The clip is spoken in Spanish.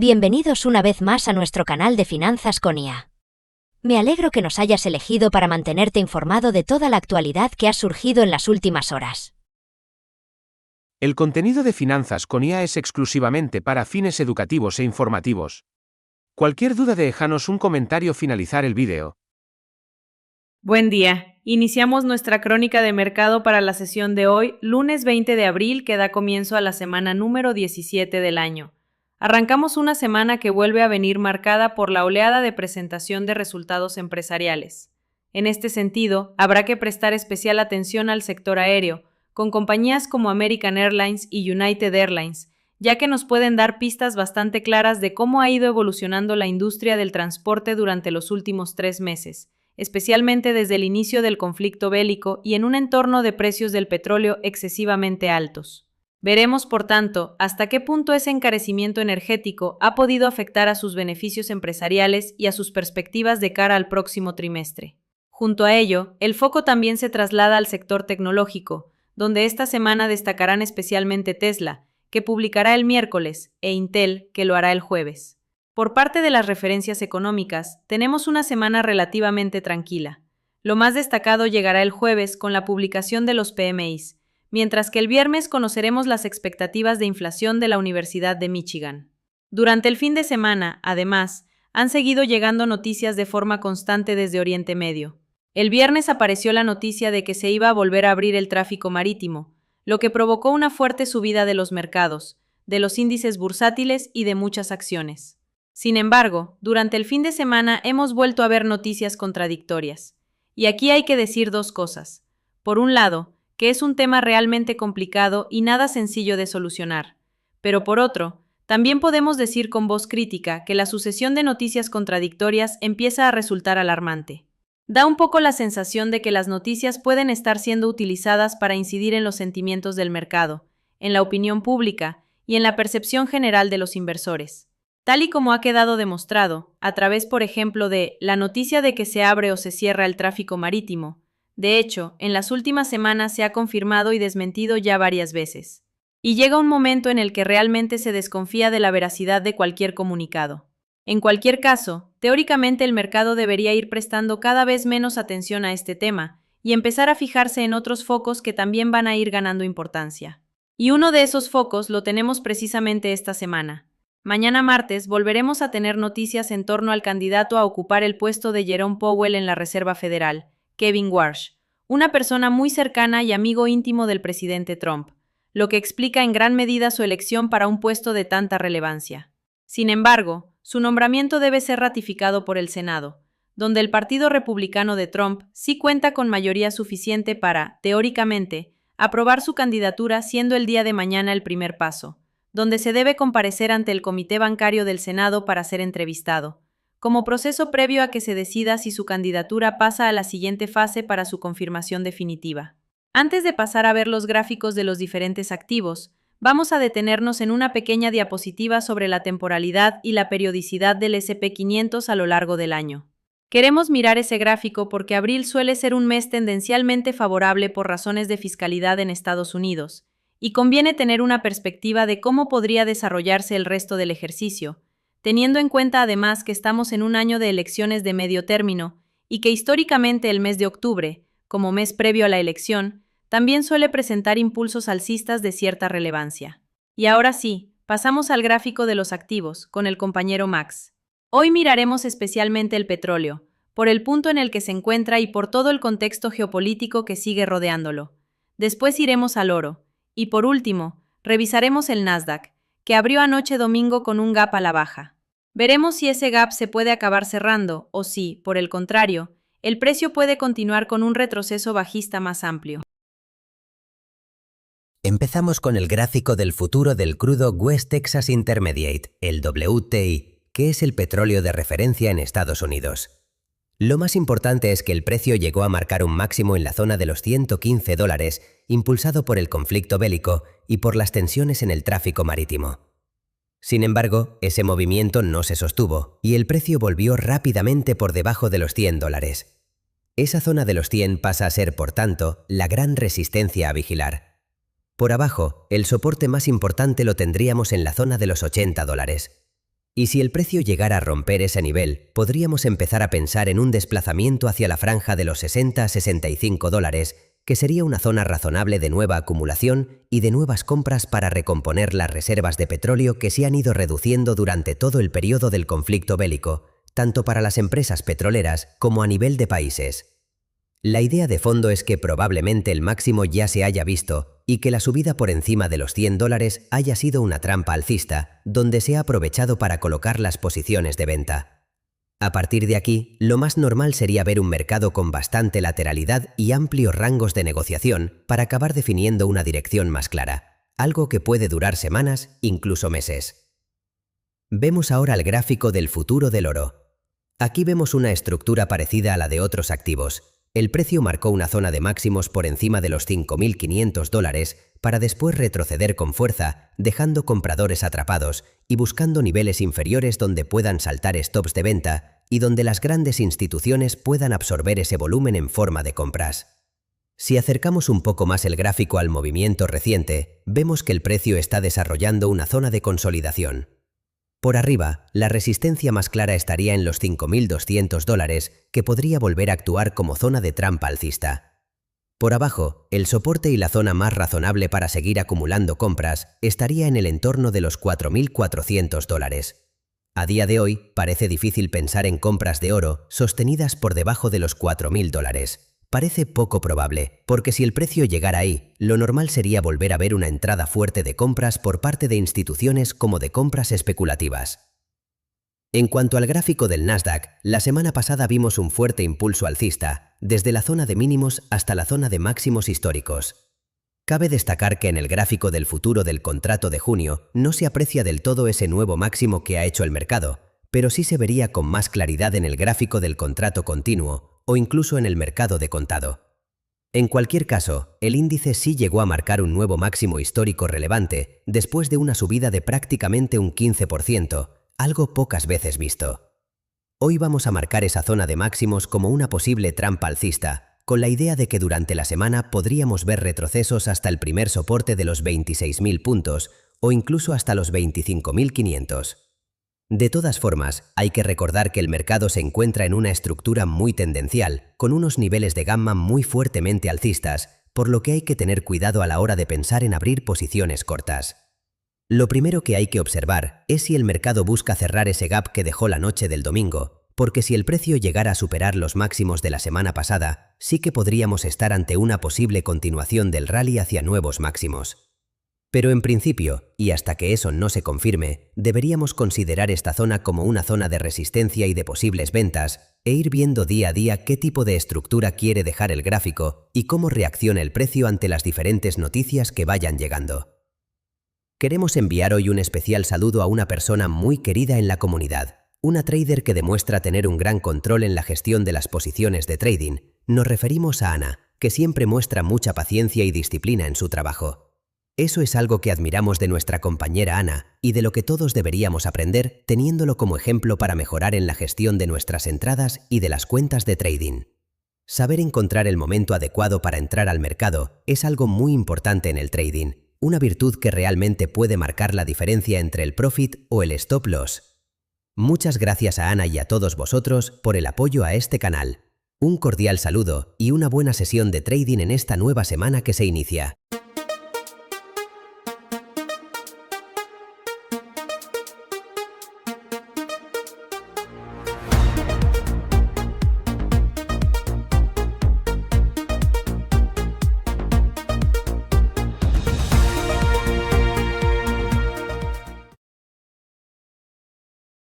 Bienvenidos una vez más a nuestro canal de Finanzas con IA. Me alegro que nos hayas elegido para mantenerte informado de toda la actualidad que ha surgido en las últimas horas. El contenido de Finanzas con IA es exclusivamente para fines educativos e informativos. Cualquier duda déjanos un comentario finalizar el vídeo. Buen día. Iniciamos nuestra crónica de mercado para la sesión de hoy, lunes 20 de abril, que da comienzo a la semana número 17 del año. Arrancamos una semana que vuelve a venir marcada por la oleada de presentación de resultados empresariales. En este sentido, habrá que prestar especial atención al sector aéreo, con compañías como American Airlines y United Airlines, ya que nos pueden dar pistas bastante claras de cómo ha ido evolucionando la industria del transporte durante los últimos 3 meses, especialmente desde el inicio del conflicto bélico y en un entorno de precios del petróleo excesivamente altos. Veremos, por tanto, hasta qué punto ese encarecimiento energético ha podido afectar a sus beneficios empresariales y a sus perspectivas de cara al próximo trimestre. Junto a ello, el foco también se traslada al sector tecnológico, donde esta semana destacarán especialmente Tesla, que publicará el miércoles, e Intel, que lo hará el jueves. Por parte de las referencias económicas, tenemos una semana relativamente tranquila. Lo más destacado llegará el jueves con la publicación de los PMIs, mientras que el viernes conoceremos las expectativas de inflación de la Universidad de Michigan. Durante el fin de semana, además, han seguido llegando noticias de forma constante desde Oriente Medio. El viernes apareció la noticia de que se iba a volver a abrir el tráfico marítimo, lo que provocó una fuerte subida de los mercados, de los índices bursátiles y de muchas acciones. Sin embargo, durante el fin de semana hemos vuelto a ver noticias contradictorias. Y aquí hay que decir dos cosas. Por un lado, que es un tema realmente complicado y nada sencillo de solucionar. Pero por otro, también podemos decir con voz crítica que la sucesión de noticias contradictorias empieza a resultar alarmante. Da un poco la sensación de que las noticias pueden estar siendo utilizadas para incidir en los sentimientos del mercado, en la opinión pública y en la percepción general de los inversores. Tal y como ha quedado demostrado, a través, por ejemplo, de la noticia de que se abre o se cierra el tráfico marítimo. De hecho, en las últimas semanas se ha confirmado y desmentido ya varias veces. Y llega un momento en el que realmente se desconfía de la veracidad de cualquier comunicado. En cualquier caso, teóricamente el mercado debería ir prestando cada vez menos atención a este tema y empezar a fijarse en otros focos que también van a ir ganando importancia. Y uno de esos focos lo tenemos precisamente esta semana. Mañana martes volveremos a tener noticias en torno al candidato a ocupar el puesto de Jerome Powell en la Reserva Federal, Kevin Warsh, una persona muy cercana y amigo íntimo del presidente Trump, lo que explica en gran medida su elección para un puesto de tanta relevancia. Sin embargo, su nombramiento debe ser ratificado por el Senado, donde el Partido Republicano de Trump sí cuenta con mayoría suficiente para, teóricamente, aprobar su candidatura, siendo el día de mañana el primer paso, donde se debe comparecer ante el Comité Bancario del Senado para ser entrevistado, como proceso previo a que se decida si su candidatura pasa a la siguiente fase para su confirmación definitiva. Antes de pasar a ver los gráficos de los diferentes activos, vamos a detenernos en una pequeña diapositiva sobre la temporalidad y la periodicidad del S&P 500 a lo largo del año. Queremos mirar ese gráfico porque abril suele ser un mes tendencialmente favorable por razones de fiscalidad en Estados Unidos, y conviene tener una perspectiva de cómo podría desarrollarse el resto del ejercicio, teniendo en cuenta además que estamos en un año de elecciones de medio término y que históricamente el mes de octubre, como mes previo a la elección, también suele presentar impulsos alcistas de cierta relevancia. Y ahora sí, pasamos al gráfico de los activos, con el compañero Max. Hoy miraremos especialmente el petróleo, por el punto en el que se encuentra y por todo el contexto geopolítico que sigue rodeándolo. Después iremos al oro. Y por último, revisaremos el Nasdaq, que abrió anoche domingo con un gap a la baja. Veremos si ese gap se puede acabar cerrando o si, por el contrario, el precio puede continuar con un retroceso bajista más amplio. Empezamos con el gráfico del futuro del crudo West Texas Intermediate, el WTI, que es el petróleo de referencia en Estados Unidos. Lo más importante es que el precio llegó a marcar un máximo en la zona de los $115, impulsado por el conflicto bélico y por las tensiones en el tráfico marítimo. Sin embargo, ese movimiento no se sostuvo y el precio volvió rápidamente por debajo de los $100. Esa zona de los 100 pasa a ser, por tanto, la gran resistencia a vigilar. Por abajo, el soporte más importante lo tendríamos en la zona de los $80. Y si el precio llegara a romper ese nivel, podríamos empezar a pensar en un desplazamiento hacia la franja de los 60 a 65 dólares, que sería una zona razonable de nueva acumulación y de nuevas compras para recomponer las reservas de petróleo que se han ido reduciendo durante todo el periodo del conflicto bélico, tanto para las empresas petroleras como a nivel de países. La idea de fondo es que probablemente el máximo ya se haya visto y que la subida por encima de los 100 dólares haya sido una trampa alcista, donde se ha aprovechado para colocar las posiciones de venta. A partir de aquí, lo más normal sería ver un mercado con bastante lateralidad y amplios rangos de negociación para acabar definiendo una dirección más clara, algo que puede durar semanas, incluso meses. Vemos ahora el gráfico del futuro del oro. Aquí vemos una estructura parecida a la de otros activos. El precio marcó una zona de máximos por encima de los 5.500 dólares para después retroceder con fuerza, dejando compradores atrapados y buscando niveles inferiores donde puedan saltar stops de venta y donde las grandes instituciones puedan absorber ese volumen en forma de compras. Si acercamos un poco más el gráfico al movimiento reciente, vemos que el precio está desarrollando una zona de consolidación. Por arriba, la resistencia más clara estaría en los 5.200 dólares, que podría volver a actuar como zona de trampa alcista. Por abajo, el soporte y la zona más razonable para seguir acumulando compras estaría en el entorno de los 4.400 dólares. A día de hoy, parece difícil pensar en compras de oro sostenidas por debajo de los 4.000 dólares. Parece poco probable, porque si el precio llegara ahí, lo normal sería volver a ver una entrada fuerte de compras por parte de instituciones como de compras especulativas. En cuanto al gráfico del Nasdaq, la semana pasada vimos un fuerte impulso alcista, desde la zona de mínimos hasta la zona de máximos históricos. Cabe destacar que en el gráfico del futuro del contrato de junio no se aprecia del todo ese nuevo máximo que ha hecho el mercado, pero sí se vería con más claridad en el gráfico del contrato continuo o incluso en el mercado de contado. En cualquier caso, el índice sí llegó a marcar un nuevo máximo histórico relevante después de una subida de prácticamente un 15%, algo pocas veces visto. Hoy vamos a marcar esa zona de máximos como una posible trampa alcista, con la idea de que durante la semana podríamos ver retrocesos hasta el primer soporte de los 26.000 puntos o incluso hasta los 25.500. De todas formas, hay que recordar que el mercado se encuentra en una estructura muy tendencial, con unos niveles de gamma muy fuertemente alcistas, por lo que hay que tener cuidado a la hora de pensar en abrir posiciones cortas. Lo primero que hay que observar es si el mercado busca cerrar ese gap que dejó la noche del domingo, porque si el precio llegara a superar los máximos de la semana pasada, sí que podríamos estar ante una posible continuación del rally hacia nuevos máximos. Pero en principio, y hasta que eso no se confirme, deberíamos considerar esta zona como una zona de resistencia y de posibles ventas, e ir viendo día a día qué tipo de estructura quiere dejar el gráfico y cómo reacciona el precio ante las diferentes noticias que vayan llegando. Queremos enviar hoy un especial saludo a una persona muy querida en la comunidad, una trader que demuestra tener un gran control en la gestión de las posiciones de trading. Nos referimos a Ana, que siempre muestra mucha paciencia y disciplina en su trabajo. Eso es algo que admiramos de nuestra compañera Ana y de lo que todos deberíamos aprender teniéndolo como ejemplo para mejorar en la gestión de nuestras entradas y de las cuentas de trading. Saber encontrar el momento adecuado para entrar al mercado es algo muy importante en el trading, una virtud que realmente puede marcar la diferencia entre el profit o el stop loss. Muchas gracias a Ana y a todos vosotros por el apoyo a este canal. Un cordial saludo y una buena sesión de trading en esta nueva semana que se inicia.